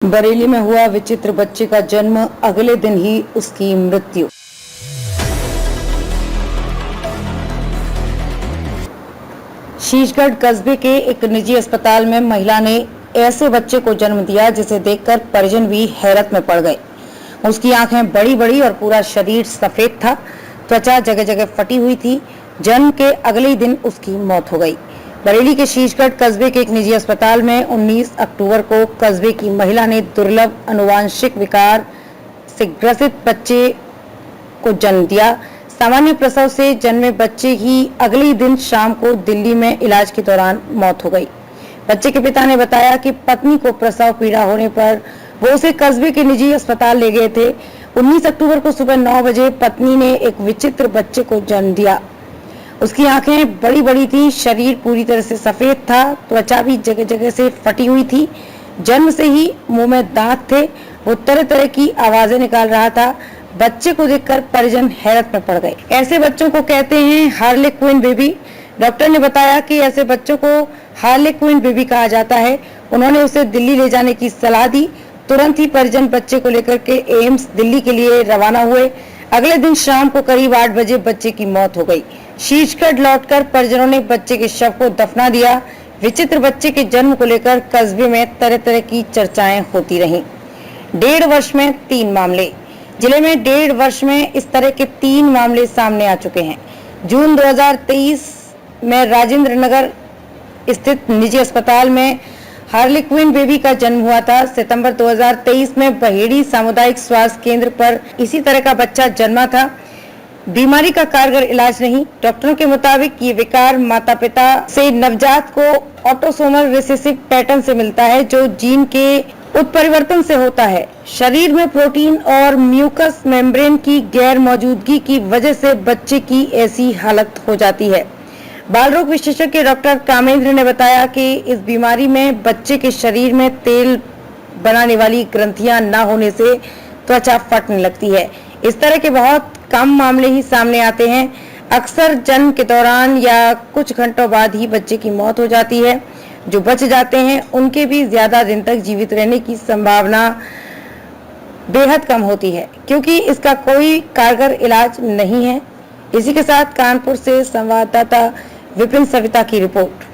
बरेली में हुआ विचित्र बच्चे का जन्म, अगले दिन ही उसकी मृत्यु। शीशगढ़ कस्बे के एक निजी अस्पताल में महिला ने ऐसे बच्चे को जन्म दिया जिसे देखकर परिजन भी हैरत में पड़ गए। उसकी आंखें बड़ी बड़ी और पूरा शरीर सफेद था, त्वचा जगह जगह फटी हुई थी। जन्म के अगले ही दिन उसकी मौत हो गई। बरेली के शीशगढ़ कस्बे के एक निजी अस्पताल में 19 अक्टूबर को कस्बे की महिला ने दुर्लभ अनुवांशिक विकार से ग्रसित बच्चे को जन्म दिया। सामान्य प्रसव से जन्मे बच्चे की अगले ही दिन शाम को दिल्ली में इलाज के दौरान मौत हो गई। बच्चे के पिता ने बताया कि पत्नी को प्रसव पीड़ा होने पर वो उसे कस्बे के निजी अस्पताल ले गए थे। 19 अक्टूबर को सुबह 9 बजे पत्नी ने एक विचित्र बच्चे को जन्म दिया। उसकी आंखें बड़ी बड़ी थी, शरीर पूरी तरह से सफेद था, त्वचा भी जगह जगह से फटी हुई थी। जन्म से ही मुंह में दांत थे। वो तरह तरह की आवाजें निकाल रहा था। बच्चे को देखकर परिजन हैरत में पड़ गए। ऐसे बच्चों को कहते हैं हार्लेक्विन बेबी। डॉक्टर ने बताया कि ऐसे बच्चों को हार्लेक्विन बेबी कहा जाता है। उन्होंने उसे दिल्ली ले जाने की सलाह दी। तुरंत ही परिजन बच्चे को लेकर के एम्स दिल्ली के लिए रवाना हुए। अगले दिन शाम को करीब 8 बजे बच्चे की मौत हो गई। शीशगढ़ लौटकर परिजनों ने बच्चे के शव को दफना दिया। विचित्र बच्चे के जन्म को लेकर कस्बे में तरह तरह की चर्चाएं होती रहीं। 1.5 वर्ष में 3 मामले। जिले में 1.5 वर्ष में इस तरह के 3 मामले सामने आ चुके हैं। जून 2023 में राजेंद्र नगर स्थित निजी अस्पताल में हार्लेक्विन बेबी का जन्म हुआ था। सितंबर 2023 में बहेड़ी सामुदायिक स्वास्थ्य केंद्र पर इसी तरह का बच्चा जन्मा था। बीमारी का कारगर इलाज नहीं। डॉक्टरों के मुताबिक ये विकार माता पिता से नवजात को ऑटोसोमल रिसेसिव पैटर्न से मिलता है, जो जीन के उत्परिवर्तन से होता है। शरीर में प्रोटीन और म्यूकस मेम्ब्रेन की गैर मौजूदगी की वजह से बच्चे की ऐसी हालत हो जाती है। बाल रोग विशेषज्ञ डॉक्टर कामेंद्र ने बताया कि इस बीमारी में बच्चे के शरीर में तेल बनाने वाली ग्रंथियां न होने से त्वचा फटने लगती है। इस तरह के बहुत कम मामले ही सामने आते हैं। अक्सर जन्म के दौरान या कुछ घंटों बाद ही बच्चे की मौत हो जाती है। जो बच जाते हैं उनके भी ज्यादा दिन तक जीवित रहने की संभावना बेहद कम होती है, क्योंकि इसका कोई कारगर इलाज नहीं है। इसी के साथ कानपुर से संवाददाता विपिन सविता की रिपोर्ट।